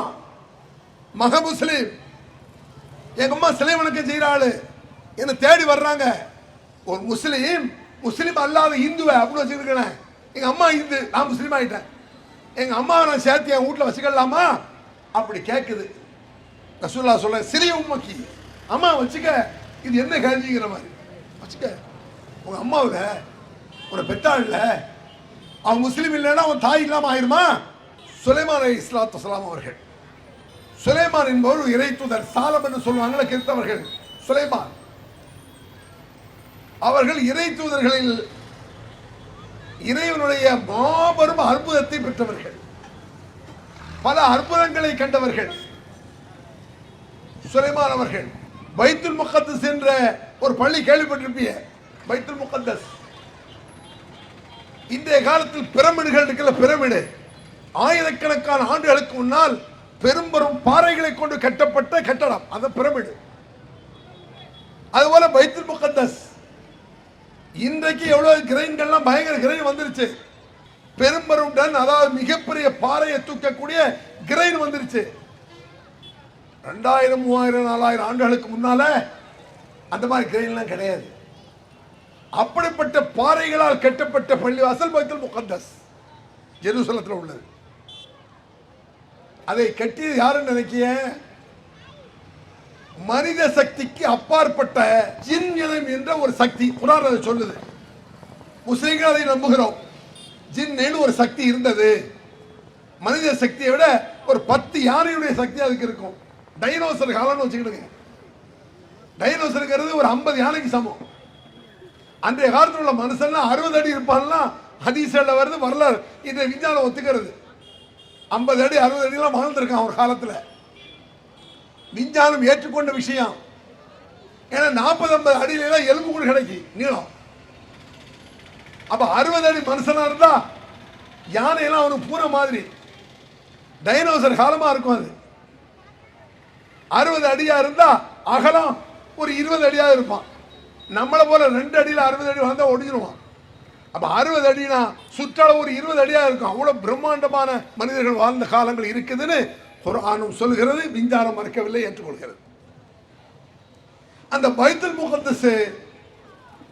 மக முஸ்லீம், எங்க அம்மா சிலை வணக்கம் செய்யற ஆளு, என்னை தேடி வர்றாங்க. ஒரு முஸ்லீம், முஸ்லீம் அல்லாத இந்துவை அப்படி வச்சுருக்கேன். எங்க அம்மா இந்து, நான் முஸ்லீம் ஆயிட்டேன், எங்க அம்மாவை நான் சேர்த்து என் வீட்டில் வச்சுக்கலாமா அப்படி கேட்குது. ரசூலுல்லாஹ் சொல்ல, சிறிய உம்மக்கி, அம்மா வச்சுக்க, இது என்ன கேள்விங்கிற மாதிரி வச்சுக்க. உங்க அம்மாவுல உன்னை பெத்தாள் இல்லை, அவன் முஸ்லீம் இல்லைன்னா அவன் தாய் இல்லாமல் ஆயிருமா? சுலைமான் அலைஹிஸ்ஸலாத்து வஸ்ஸலாம் அவர்கள், சுலைமான் என்பவர் ஒரு இறை தூதர், சாலம் என்று சொல்லுவாங்கள கிறிஸ்தவர்கள். சுலைமான் அவர்கள் இறை தூதர்களில் இறைவனுடைய மாபெரும் அற்புதத்தை பெற்றவர்கள், பல அற்புதங்களை கண்டவர்கள். சுலைமான் அவர்கள் பைத்துல் முகத்தஸ் என்ற ஒரு பள்ளி கேள்விப்பட்டிருப்பீங்க. பைத்துல் முகத்தஸ் இன்றைய காலத்தில் பிரமிடுகள் இருக்குல்ல, பிரமிடு ஆயிரக்கணக்கான ஆண்டுகளுக்கு முன்னால் பெரும்பெரும் பாறைகளை கொண்டு கட்டப்பட்ட கட்டடம், அந்த பிரமிடு. அதுபோல பைத்துல் முகத்தஸ் இன்றைக்கு எவ்வளவு கிரைன்கள்லாம் பயங்கர கிரைன் வந்துருச்சு. பெரும்பெரும் டன், அதாவது மிகப்பெரிய பாறையை தூக்கக்கூடிய கிரைன் வந்துருச்சு. 2000, 3000, 4000 ஆண்டுகளுக்கு முன்னால அந்த மாதிரி கிரைன்லாம் கிடையாது. அப்படிப்பட்ட பாறைகளால் கட்டப்பட்ட பள்ளிவாசல் பைத்துல் முகத்தஸ் ஜெருசலத்தில் உள்ளது. அதை கட்டியது யாருன்னு நினைக்கிய? மனித சக்திக்கு அப்பாற்பட்ட ஜின் என்ற ஒரு சக்தி. குர்ஆன் அதை சொல்லுது, முஸ்லிம்கள் அதை நம்புகிறோம். ஜின்னு ஒரு சக்தி இருந்தது, மனித சக்தியை விட ஒரு 10 யானையுடைய சக்தி அதுக்கு இருக்கும். டைனோசர் காலம்னு வச்சுக்கிடுங்க. டைனோசருங்கிறது ஒரு 50 யானைக்கு சமம். அன்றைய காலத்தில் உள்ள மனுஷன்லாம் 60 அடி இருப்பான்லாம் ஹதீஸ்ல வருது, வரலாறு இந்த விஞ்ஞானம் ஒத்துக்கிறது. 50 அடி 60 அடிலாம் வாழ்ந்திருக்கான் ஒரு காலத்தில். விஞ்ஞானம் ஏற்றுக்கொண்ட விஷயம். ஏன்னா 40-50 அடியில எலும்பு கூட கிடைக்கு நீளம். அப்ப 60 அடி மனுஷனா இருந்தா யானையெல்லாம் அவனுக்கு பூனை மாதிரி டைனோசர் காலமா இருக்கும். அது 60 அடியா இருந்தா அகலம் ஒரு 20 அடியா இருப்பான். நம்மளை போல 2 அடியில் 60 அடி வந்தா ஒடிஞ்சிருவான். அப்ப 60 அடினா சுற்றளவு ஒரு 20 அடியா இருக்கும். அவ்வளவு பிரம்மாண்டமான மனிதர்கள் வாழ்ந்த காலங்கள் இருக்குதுன்னு குர்ஆனும் சொல்கிறது, விஞ்ஞானம் மறுக்கவில்லை, ஏற்றுக்கொள்கிறது. அந்த பைத்துல் முகத்தஸ்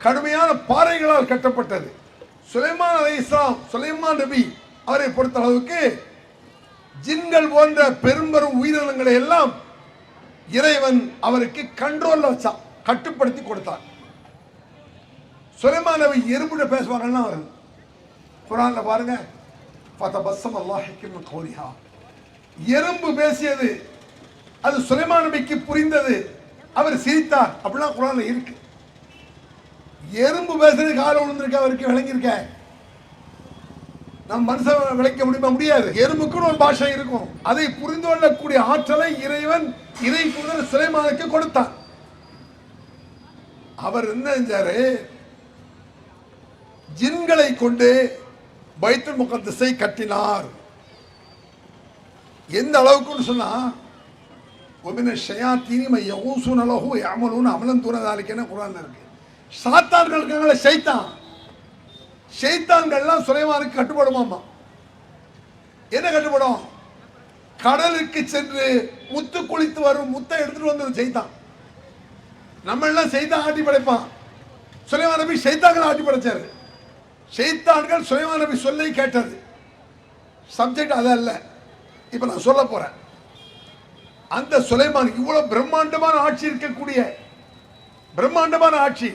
கடுமையான பாறைகளால் கட்டப்பட்டது. சுலைமான் அலைஹிஸ்ஸலாம், சுலைமான் நபி அவரை பொறுத்த அளவுக்கு ஜின்கள் போன்ற பெரும்பெரும் உயிரினங்களை எல்லாம் இறைவன் அவருக்கு கண்ட்ரோல்ல வச்சான், கட்டுப்படுத்தி கொடுத்தான். சுலைமான் நபி எறும்புட பேசுவாங்கன்னா வருது குர்ஆன்ல பாருங்க. ஃபதபஸ்ஸம அல்லாஹு மின் கௌலிஹா, எறும்பு பேசியது, அது சுலைமான் நபிக்கு புரிந்தது, அவர் சிரித்தார். அப்படிலாம் குர்ஆன்ல இருக்கு. எறும்பு பேசுறது கால விழுந்திருக்க அவருக்கு விளங்கியிருக்க. நம் மனுஷன் விளக்க முடியுமா? முடியாது. எறும்புக்குன்னு ஒரு பாஷை இருக்கும். அதை புரிந்து கொள்ளக்கூடிய ஆற்றலை இறைவன் இறை தூதர் சுலைமானுக்கு கொடுத்தான். அவர் என்ன செஞ்சாரு? ஜின்களை கொண்டு பைத்துல் முகத்தஸை கட்டினார். எந்த அளவுக்குன்னு சொன்னா, ஒமின ஷயாத்தீனி மை யஊஸூன லஹு யஅமலூன அமலன் தூன தாலிகன்னு குர்ஆன்ல இருக்கு. சாத்தான்கள் இருக்காங்களே, ஷைத்தான்கள்லாம் சுலைமானுக்கு கட்டுப்படுமாமா. என்ன கட்டுப்படும்? கடலுக்கு சென்று முத்து குளித்து வரும் முத்தை எடுத்துட்டு வந்து செய்தான். நம்ம எல்லாம் செய்தான் ஆட்டி படைப்பான். சுலைமான் நபி ஷைத்தான்கள் ஆட்டி படைச்சாரு. ஷைத்தான்கள் சுலைமான் நபி சொல்லை கேட்டது. சப்ஜெக்ட் அதல்ல. இப்ப நான் சொல்ல போறேன். அந்த சுலைமான் இவ்வளவு பிரம்மாண்டமான ஆட்சி இருக்கக்கூடிய பிரம்மாண்டமான ஆட்சி,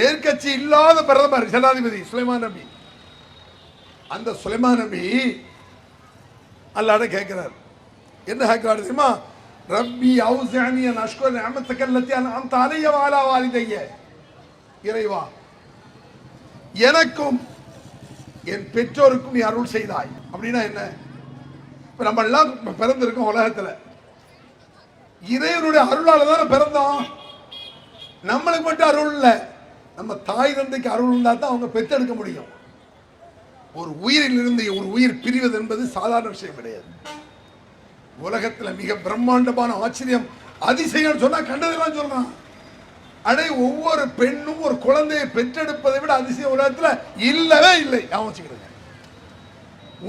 எதிர்கட்சி இல்லாத பிரதமர் ஜனாதிபதி சுலைமான் நபி. அந்த சுலைமான் நபி அல்லாஹ்ட்ட கேட்கிறார். என்ன கேட்கிறார் தெரியுமா? ரப்பி அவுஸிஅனி அன் அஷ்குர நிஅமத்தக அல்லதி அன்அம்த அலைய வ அலா வாலிதைய. இறைவா, எனக்கும் என் பெற்றோருக்கும் நீ அருள் செய்தாய். அப்படின்னா என்ன? இப்ப நம்ம எல்லாம் பிறந்திருக்கோம் உலகத்துல. இறைவனுடைய அருளால தானே பிறந்தோம். நம்மளுக்கு மட்டும் அருள் இல்லை, நம்ம தாய் தந்தைக்கு அருள் இருந்தால் தான் அவங்க பெற்றெடுக்க முடியும். ஒரு உயிரிலிருந்து ஒரு உயிர் பிரிவது என்பது சாதாரண விஷயம் கிடையாது. உலகத்தில் மிக பிரம்மாண்டமான ஆச்சரியம் அதிசயம் சொன்னா கண்டதெல்லாம் சொல்றான். அடே, ஒவ்வொரு பெண்ணும் ஒரு குழந்தையை பெற்றெடுப்பதை விட அதிசயம் உலகத்தில் இல்லவே இல்லை. வச்சுக்கிடுங்க.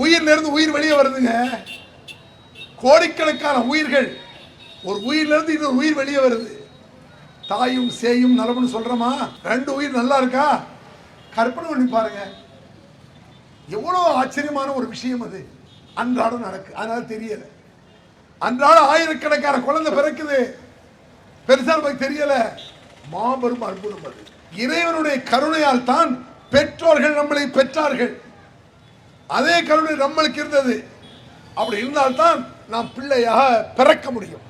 உயிர்ல இருந்து உயிர் வெளியே வருதுங்க. கோடிக்கணக்கான உயிர்கள், ஒரு உயிர்ல இருந்து இன்னொரு உயிர் வெளியே வருது. தாயும் சேயும் நலம்னு சொல்றோமா? ரெண்டு உயிர் நல்லா இருக்கா? கற்பனை பண்ணி பாருங்க. எவ்வளவு ஆச்சரியமான ஒரு விஷயம் அது. அன்றாடம் நடக்கு, அதனால தெரியல. அன்றாடம் ஆயிரக்கணக்கான குழந்தை பிறக்குது, பெருசா நமக்கு தெரியல. மாபெரும் அற்புதம் அது. இறைவனுடைய கருணையால் தான் பெற்றோர்கள் நம்மளை பெற்றார்கள். அதே கருணை நம்மளுக்கு இருந்தது. அப்படி இருந்தால்தான் நாம் பிள்ளையாக பிறக்க முடியும்.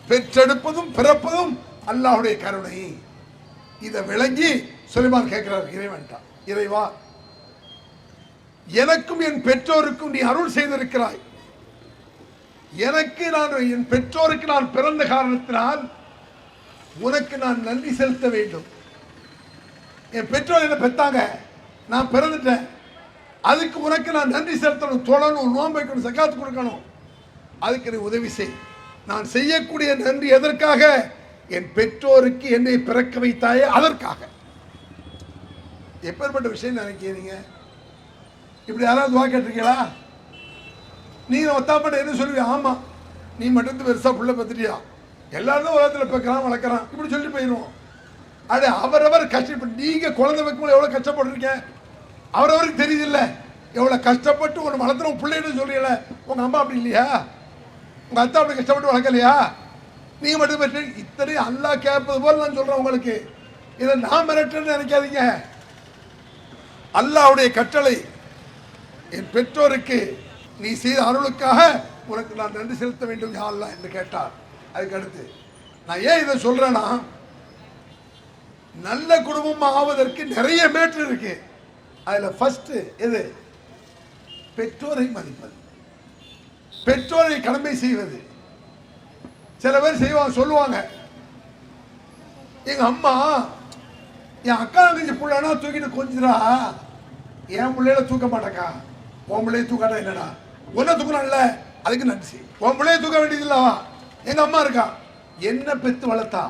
பெற்றெடுப்பதும் பிறப்பதும் அல்லாஹ்வுடைய கருணை. இதை விளங்கி சுலைமான் கேட்கிறார் இறைவன்டா, இறைவா, எனக்கும் என் பெற்றோருக்கும் நீ அருள் செய்திருக்கிறாய். எனக்கு என் பெற்றோருக்கு நான் பிறந்த காரணத்தினால் உனக்கு நான் நன்றி செலுத்த வேண்டும். என் பெற்றோர் என்ன பெற்றாங்க, நான் பிறந்துட்டேன். அதுக்கு உனக்கு நான் நன்றி செலுத்தணும், தொழணும், நோன்பு வைக்கணும், சக்காத்து கொடுக்கணும். அதுக்கு நீ உதவி செய். நான் செய்யக்கூடிய நன்றி எதற்காக? என் பெற்றோருக்கு என்னை பிறக்க வைத்தாயே அதற்காக. எப்பேற்பட்ட விஷயம் நினைக்கிறீங்க? இப்படி யாராவது துவா கேட்டிருக்கீங்களா? நீங்க ஒத்தாப்பட்ட என்ன சொல்லுவீங்க? ஆமா, நீ மட்டும் பெருசா புள்ள பத்துட்டியா, எல்லாரும் உலகத்தில் பெக்கிறான் வளர்க்குறான், இப்படி சொல்லிட்டு போயிடுவோம். அடே, அவரவர் கஷ்டப்பட்டு, நீங்க குழந்தை வைக்கும்போது எவ்வளவு கஷ்டப்பட்டுருக்கீங்க அவரவருக்கு தெரியுது இல்ல? எவ்வளவு கஷ்டப்பட்டு ஒரு வளர்த்துற பிள்ளைன்னு சொல்றீங்கள. உங்க அம்மா அப்படி இல்லையா? உங்க அத்தா அப்படி கஷ்டப்பட்டு வளர்க்கலையா? நீங்க மட்டும் பெற்று இத்தனை அல்லாஹ் கேட்பது போல நான் சொல்றேன் உங்களுக்கு. இதை நான் மிரட்டுன்னு நினைக்காதீங்க. அல்லாஹ்வுடைய கட்டளை, என் பெற்றோருக்கு நீ செய்த அருளுக்காக உனக்கு நான் நன்றி செலுத்த வேண்டும் யா அல்லாஹ் என்று கேட்டார். அதுக்கு அடுத்து நான் ஏன் இதை சொல்றேன்னா, நல்ல குடும்பம் ஆவதற்கு நிறைய மேட்ரு இருக்கு. அதுல ஃபர்ஸ்ட் எது? பெற்றோரை மதிப்பது, பெற்றோரை கடமை செய்வது. சில பேர் செய்வாங்க, சொல்லுவாங்க, எங்க அம்மா என் அக்கா தங்கச்சி புள்ளனா தூக்கிட்டு கொஞ்சிரா, என் பிள்ளையில தூக்க மாட்டேக்கா. உன் பிள்ளைய தூக்காட்டா என்னடா? ஒன்ன தூக்கணும்ல, அதுக்கு நன்றி செய். உன் பிள்ளைய தூக்க வேண்டியதில்லவா? எங்க அம்மா இருக்கா, என்ன பெத்து வளர்த்தா,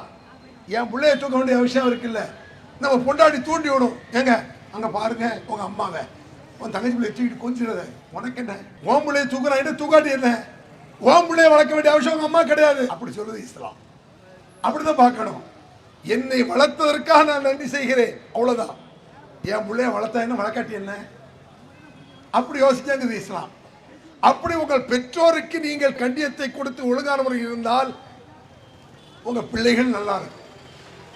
என் பிள்ளைய தூக்க வேண்டிய அவசியம் இருக்குல்ல. நம்ம பொண்டாட்டி தூண்டி விடும், ஏங்க அங்க பாருங்க உங்க அம்மாவை, உன் தங்கச்சி பிள்ளைய தூக்கிட்டு கொஞ்சிடாத, உனக்கு என்ன? உன் பிள்ளைய தூக்குறான், தூக்காட்டி என்ன? உன் பிள்ளைய வளர்க்க வேண்டிய அவசியம் உங்க அம்மா கிடையாது. அப்படி சொல்றது இஸ்லாம். அப்படிதான் பார்க்கணும். என்னை வளர்த்ததற்காக நான் நன்றி செய்கிறேன், அவ்வளவுதான். என் பிள்ளைய வளர்த்தா என்ன, வளர்க்காட்டி என்ன? அப்படி யோசிச்சாங்க இஸ்லாம். அப்படி உங்கள் பெற்றோருக்கு நீங்கள் கண்ணியத்தை கொடுத்து ஒழுங்கான முறையில் இருந்தால் உங்க பிள்ளைகள் நல்லா இருக்கும்.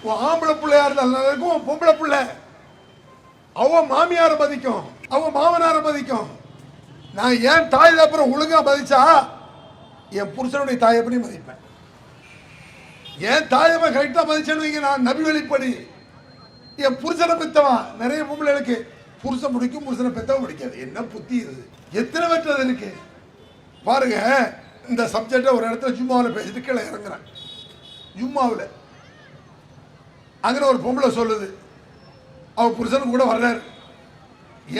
உன் ஆம்பளை பிள்ளையா இருந்தால் நல்லா இருக்கும். உன் பொம்பளை பிள்ளை அவ மாமியார மதிக்கும், அவ மாமனார மதிக்கும். நான் ஏன் தாய் அப்புறம் ஒழுங்கா மதிச்சா என் புருஷனுடைய தாயை பண்ணி மதிப்பேன். என் தாயப்ப கரெக்டா மதிச்சேன்னு நான் நபி வழிப்படி என் புருஷனை பெத்தவன். நிறைய பொம்பளைகளுக்கு புருஷன் பிடிக்கும், புருஷனை பெத்தவன் பிடிக்காது. என்ன புத்தி இது? எத்தனை பெற்றது இருக்கு பாருங்க. இந்த சப்ஜெக்டை ஒரு இடத்துல ஜும்மாவில் பேசிட்டு கீழே இறங்குறேன். ஜும்மாவில் அங்கே ஒரு பொம்பளை சொல்லுது, அவன் புருஷனுக்கு கூட வர்றாரு.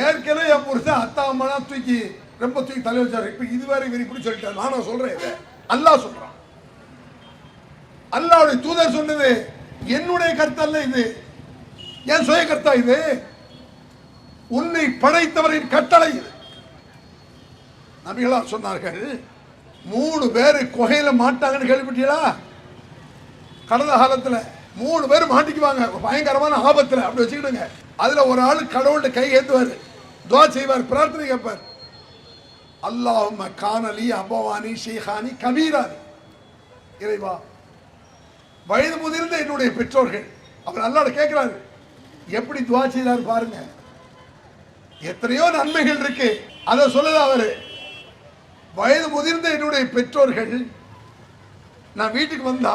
ஏற்கனவே என் புருஷன் அத்தா அம்மா தூக்கி ரொம்ப தூக்கி தலை வச்சாரு. இப்ப இது வேற இவர் இப்படி சொல்லிட்டாரு. நானும் சொல்றேன், இதை அல்லாஹ் சொல்றான். அல்லாஹ்வுடைய தூதர் சொன்னது என்னுடைய கருத்து அல்ல, இது என் சுய கருத்தா? இது உன்னை படைத்தவரின் கட்டளை. இது நபிகளா சொன்னார்கள், 3 பேர் குகையில மாட்டாங்கன்னு கேள்விப்பட்டீங்களா? கடந்த காலத்துல 3 பேர் மாட்டிக்குவாங்க பயங்கரமான ஆபத்துல. அப்படி வச்சுக்கிடுங்க. அதுல ஒரு ஆள் கடவுள்கிட்ட கை ஏத்துவார், துவா செய்வார், பிரார்த்தனை கேட்பார். அல்லாஹும்ம கானலி அபவானி ஷேகானி கபீரானி. இறைவா, வயது முதிர்ந்த என்னுடைய பெற்றோர்கள். அவர் அல்லாஹ்ட்ட கேட்கிறாரு. எப்படி துவா செய்தாரு பாருங்க. எத்தனையோ நன்மைகள் இருக்கு, அதை சொல்லுது அவரு. வயது முதிர்ந்த என்னுடைய பெற்றோர்கள், நான் வீட்டுக்கு வந்தா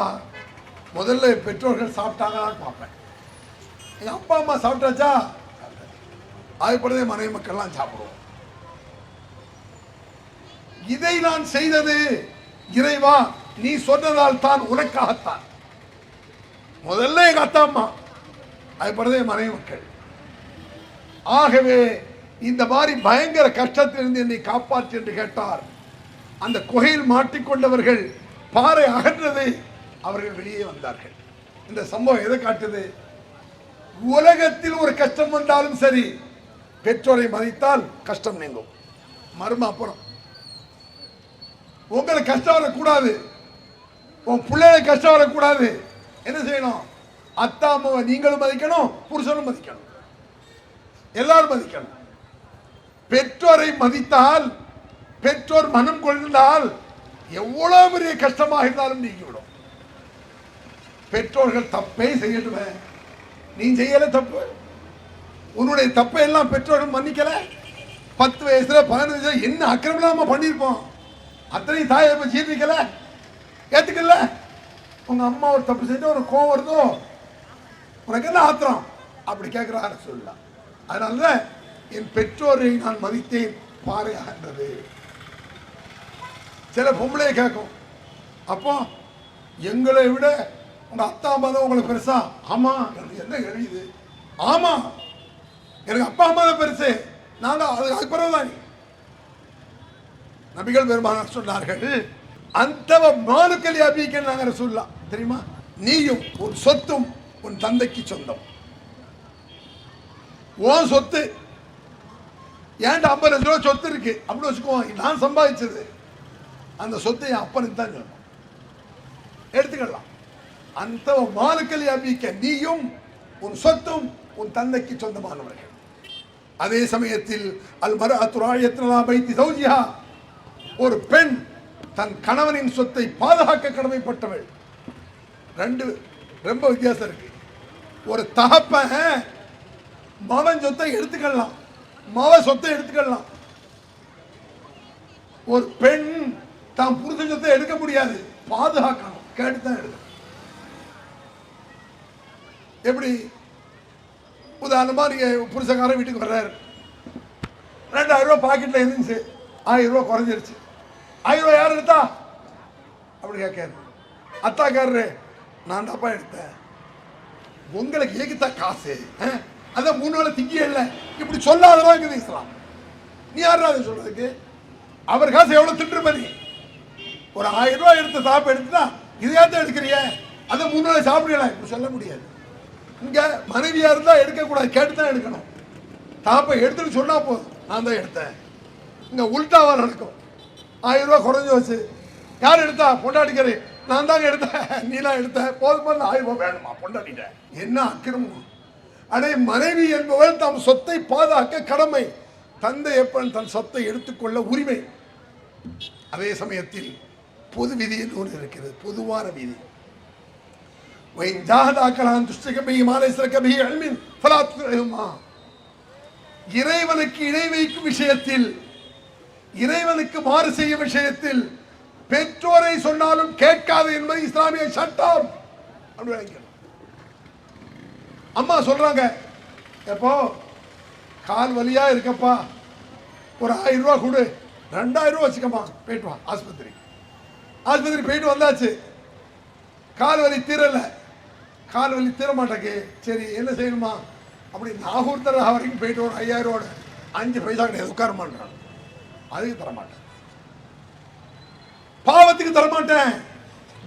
முதல்ல பெற்றோர்கள் சாப்பிட்டாங்களான்னு பார்ப்பேன். எங்க அப்பா அம்மா சாப்பிட்டாச்சா? அதுபடுதே மனைவி மக்கள்லாம் சாப்பிடுவோம். இதை நான் செய்தது இறைவா நீ சொன்னதால் தான், உனக்காகத்தான். முதல்ல எங்க அத்தா அம்மா, அதுபடுதே மனைவி மக்கள். ஆகவே இந்த மாதிரி பயங்கர கஷ்டத்திலிருந்து என்னை காப்பாற்று என்று கேட்டார். அந்த குகையில் மாட்டிக்கொண்டவர்கள் பாறை அகன்றது, அவர்கள் வெளியே வந்தார்கள். இந்த சம்பவம் எதை காட்டுது? உலகத்தில் ஒரு கஷ்டம் வந்தாலும் சரி, பெற்றோரை மதித்தால் கஷ்டம் நீங்கும். மர்ம அப்புறம் உங்களுக்கு கஷ்டம் வரக்கூடாது, உன் பிள்ளைகளுக்கு கஷ்டம் வரக்கூடாது. என்ன செய்யணும்? அத்தா அம்மாவை நீங்களும் மதிக்கணும், புருஷனும் மதிக்கணும், எல்லாரும் மதிக்கணும். பெற்றோரை மதித்தால், பெற்றோர் மனம் கொண்டால் எவ்வளவு பெரிய கஷ்டமாக இருந்தாலும் நீங்கிவிடும். பெற்றோர்கள் தப்பே செய்யட்டுமே, நீ செய்யல தப்பு, உன்னுடைய தப்பை எல்லாம் பெற்றோர்கள் மன்னிக்கல. 10 வயசுல 15 வயசுல என்ன அக்கிரமலாம பண்ணிருப்போம், அத்தனை தாயை ஜீர்ணிக்கல, ஏத்துக்கல. உங்க அம்மா ஒரு தப்பு செஞ்சு ஒரு கோவம் வருதோ, உனக்கு என்ன ஆத்திரம்? அப்படி கேட்கிறாரு சொல்லலாம். அதனால என் பெற்றோரை நான் மதித்தேன் பாறை அகன்றது. சில பொம்பளையை கேட்கும், அப்போ எங்களை விட உங்க அத்தா அம்மா தான் உங்களை பெருசா? ஆமா. என்ன எழுதிது? ஆமா, எனக்கு அப்பா அம்மா தான் பெருசு, நாங்க அதுக்கு பிறகுதான். நபிகள் பெருமானார் சொன்னார்கள், அந்த மாலுக்கல் அபிக்கல் நாங்கள் சொல்லலாம் தெரியுமா? நீயும் உன் சொத்தும் உன் தந்தைக்கு சொந்தம். உன் சொத்து ஏன்டா 50 லட்சம் ரூபாய் சொத்து இருக்கு அப்படி வச்சுக்குவோம், நான் சம்பாதிச்சது. அந்த சொத்தை என் அப்பனுக்கு தான் சொல்லணும், எடுத்துக்கலாம். அந்த மாலுக்கல் அபிக்க, நீயும் உன் சொத்தும் உன் தந்தைக்கு சொந்தமானவர்கள். அதே சமயத்தில் அல் மர்அத்து ராயத்துனா பைத்தி ஜௌஜிஹா, ஒரு பெண் தன் கணவனின் சொத்தை பாதுகாக்க கடமைப்பட்டவள். ரெண்டு ரொம்ப வித்தியாசம் இருக்கு. ஒரு தகப்பன் மகன் சொத்தை எடுத்துக்கலாம், மவ சொத்தை எடுத்துக்கலாம். ஒரு பெண் தான் புருஷன் சொத்தை எடுக்க முடியாது, பாதுகாக்கணும், கேட்டுதான் எடுக்கணும். எப்படி? உதாரணமா நீங்க புருஷக்காரன் வீட்டுக்கு வர்றாரு, 2000 ரூபாய் பாக்கெட்ல இருந்துச்சு, 1000 ரூபாய் குறைஞ்சிருச்சு. 1000 ரூபாய் யார் எடுத்தா அப்படி கேட்காரு. அத்தாக்காரரு, நான் தப்பா எடுத்தேன், உங்களுக்கு ஏகித்தான் காசு, அதான் 3 வேளை திங்கிய இல்லை, இப்படி சொல்லாதவா இருக்குது இஸ்லாம். நீ யாரா அதை சொல்றதுக்கு? அவர் காசு எவ்வளவு திட்டு பண்ணி ஒரு 1000 ரூபாய் எடுத்து சாப்பிட்டு எடுத்துட்டா இதையாத்தான் எடுக்கிறிய, அதை 3 வேளை சாப்பிடலாம், இப்படி சொல்ல முடியாது. இங்க மனைவியா இருந்தா எடுக்கக்கூடாது, கேட்டுதான் எடுக்கணும். தாப்பை எடுத்துட்டு சொன்னா போதும், நான் தான் எடுத்தேன். இங்க உள்டாவா நடக்கும். 1000 ரூபாய் குறைஞ்சு வச்சு, யார் எடுத்தா? பொண்டாட்டிக்கிறேன், நான் தாங்க எடுத்தேன், நீலாம் எடுத்த, போதும் 1000 ரூபாய் வேணுமா பொண்டாட்டிட்டேன். என்ன அக்கிரமம்! அடே, மனைவி என்பவள் தம் சொத்தை பாதுகாக்க கடமை, தந்தை எப்பன் தன் சொத்தை எடுத்துக்கொள்ள உரிமை. அதே சமயத்தில் பொது விதி என்று ஒன்று இருக்கிறது, பொதுவான விதி. இறைவனுக்கு இணை வைக்கும் விஷயத்தில், இறைவனுக்கு மாறு செய்யும் விஷயத்தில் பெற்றோரை சொன்னாலும் கேட்காது என்பது இஸ்லாமிய சட்டம். அம்மா சொல்றாங்க, எப்போ கால் வலியா இருக்கப்பா, ஒரு 1000 ரூபா கொடு, 2000 ரூபா வச்சுக்கம்மா, போயிட்டு வா ஆஸ்பத்திரி. ஆஸ்பத்திரி போயிட்டு வந்தாச்சு, கால் வலி தீரல, கால் வலி தீர மாட்டேக்கு. சரி என்ன செய்யணுமா, அப்படி நாகூர் தர வரைக்கும் போயிட்டு ஒரு 5000 ரூபா 5 பைசா கிடையாது, உட்கார மாட்டேன், அதுக்கு தரமாட்டேன், பாவத்துக்கு தரமாட்டேன்,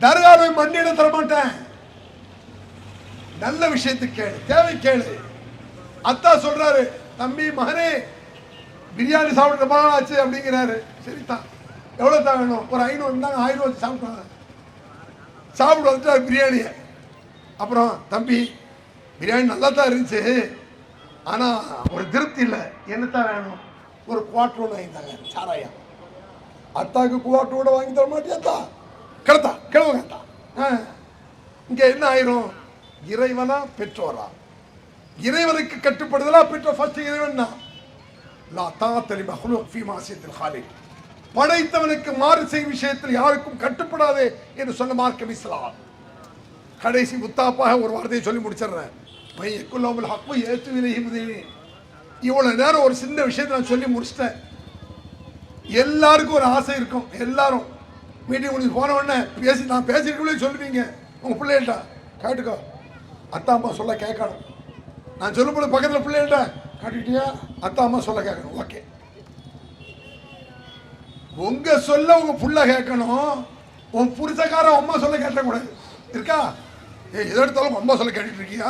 தர்காவை மண்ணிட தரமாட்டேன். நல்ல விஷயத்துக்கு கேளு, தேவை கேளு. அத்தா சொல்றாரு, தம்பி மகனே பிரியாணி சாப்பிட்டு ரொம்ப நாள் ஆச்சு அப்படிங்கிறாரு. சரிதான், எவ்வளோ தான் வேணும், ஒரு 500 இருந்தாங்க, 1000 ரூபா வச்சு சாப்பிட்டாங்க. சாப்பிட்டு வந்துட்டார் பிரியாணியை. அப்புறம் தம்பி பிரியாணி நல்லா தான் இருந்துச்சு, ஆனால் ஒரு திருப்தி இல்லை, என்னத்தான் வேணும், ஒரு குவார்டர் வாங்கிட்டாங்க சாராயா. அத்தாக்கு குவார்டரோட வாங்கி தர மாட்டியாத்தா, கிடத்தா கிழவங்கத்தா. இங்கே என்ன ஆயிரும், இறைவனா பெற்றோரா, இறைவனுக்கு கட்டுப்படுதலா பெற்றோர். ஃபர்ஸ்ட் இறைவன் தான். லா தாத்தலி மஹ்லூக் ஃபீ மாசியத்தில் காலிக், படைத்தவனுக்கு மாறு செய்யும் விஷயத்தில் யாருக்கும் கட்டுப்படாதே என்று சொன்ன மார்க்கம் இஸ்லாம். கடைசி முத்தாப்பாக ஒரு வார்த்தையை சொல்லி முடிச்சிடுறேன். இவ்வளவு நேரம் ஒரு சின்ன விஷயத்தை நான் சொல்லி முடிச்சிட்டேன். எல்லாருக்கும் ஒரு ஆசை இருக்கும், எல்லாரும் மீட்டிங் முடிஞ்சு போன உடனே நான் பேசிருக்கே சொல்லுவீங்க, உங்க பிள்ளைகிட்ட கேட்டுக்கோ, அத்தா அம்மா சொல்ல கேட்கணும். நான் சொல்லும்போது பக்கத்தில் பிள்ளைகிட்ட காட்டிக்கிட்டியா, அத்தா அம்மா சொல்ல கேட்கணும். ஓகே, உங்க சொல்ல உங்க புள்ள கேட்கணும், உன் புருஷக்கார அம்மா சொல்ல கேட்டக்கூடாது. இருக்கா, எதை எடுத்தாலும் அம்மா சொல்ல கேட்டுட்டு இருக்கியா,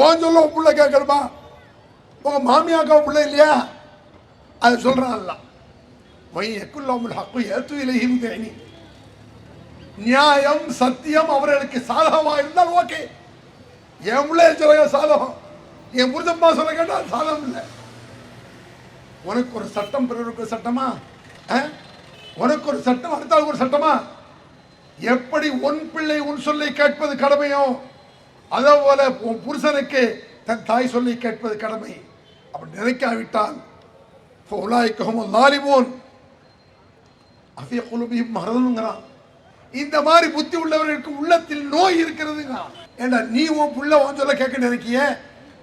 ஓன் சொல்ல உன் புள்ள கேட்கணுமா, உங்க மாமியாக்கா புள்ள இல்லையா, அது சொல்றான். நியாயம் சத்தியம் அவர்களுக்கு சாதகமாக இருந்தால் ஓகே, என் பிள்ளை சொல்ல சாதகம், என் புருஷம்மா சொல்ல கேட்டால் சாதகம் இல்லை. உனக்கு ஒரு சட்டம் பிறருக்கு சட்டமா, உனக்கு ஒரு சட்டம் அடுத்தால் ஒரு சட்டமா. எப்படி உன் பிள்ளை உன் சொல்லை கேட்பது கடமையோ, அதே போல உன் புருஷனுக்கு தன் தாய் சொல்லை கேட்பது கடமை. அப்படி நினைக்காவிட்டால் இந்த மாதிரி புத்தி உள்ளவர்களுக்கு உள்ளத்தில் நோய் இருக்கிறதுங்க. ஏண்டா நீ உன் புள்ள உன் சொல்ல கேட்க நினைக்கிய,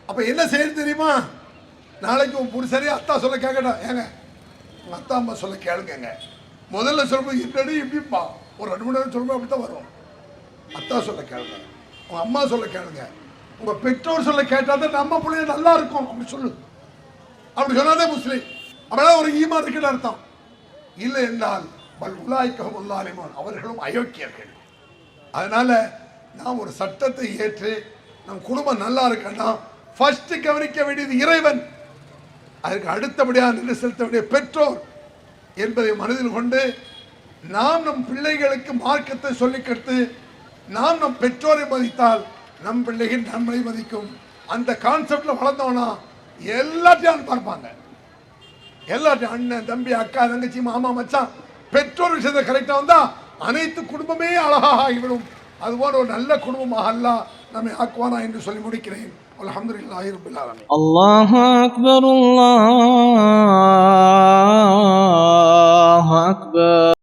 அப்ப என்ன செய்ய தெரியுமா, நாளைக்கு உன் புருஷரே அத்தா சொல்ல கேட்கட்டா, ஏங்க உங்க அத்தா அம்மா சொல்ல கேளுங்க. முதல்ல சொல்றது என்னடி இப்படிப்பா, ஒரு 2 மணி நேரம் சொல்லுங்க, அப்படித்தான் வரும். அத்தா சொல்ல கேளுங்க, உங்க அம்மா சொல்ல கேளுங்க, உங்க பெற்றோர் சொல்ல கேட்டாதான் நம்ம பிள்ளைங்க நல்லா இருக்கும் அப்படி சொல்லு. அப்படி சொன்னாதே முஸ்லீம், அப்படின்னா ஒரு ஈமான் இருக்குன்னு அர்த்தம். இல்லை என்றால் அவர்களும் அயோக்கியர்கள். அதனால நாம் ஒரு சட்டத்தை ஏற்று நம் குடும்பம் நல்லா இருக்கன்னா ஃபர்ஸ்ட் கவனிக்க வேண்டியது இறைவன், அதுக்கு அடுத்தபடியாக நின்று செலுத்த வேண்டிய பெற்றோர் என்பதை மனதில் கொண்டு நாம் நம் பிள்ளைகளுக்கு மார்க்கத்தை சொல்லிக் கொடுத்து நாம் நம் பெற்றோரை மதித்தால் நம் பிள்ளைகள் நம்மை மதிக்கும். அந்த கான்செப்ட்ல வளர்ந்தோம்னா எல்லாத்தையும் பார்ப்பாங்க, எல்லாத்தையும் அண்ணன் தம்பி அக்கா தங்கச்சி மாமா மச்சான் பெற்றோர் விஷயத்தை கரெக்டா வந்தா அனைத்து குடும்பமே அழகாக ஆகிவிடும். அதுபோல ஒரு நல்ல குடும்பமாக அல்லாஹ் நம்மை ஆக்குவானா என்று சொல்லி முடிக்கிறேன். அல்ஹம்துலில்லாஹி ரப்பில் ஆலமீன். அல்லாஹு அக்பர், அல்லாஹு அக்பர்.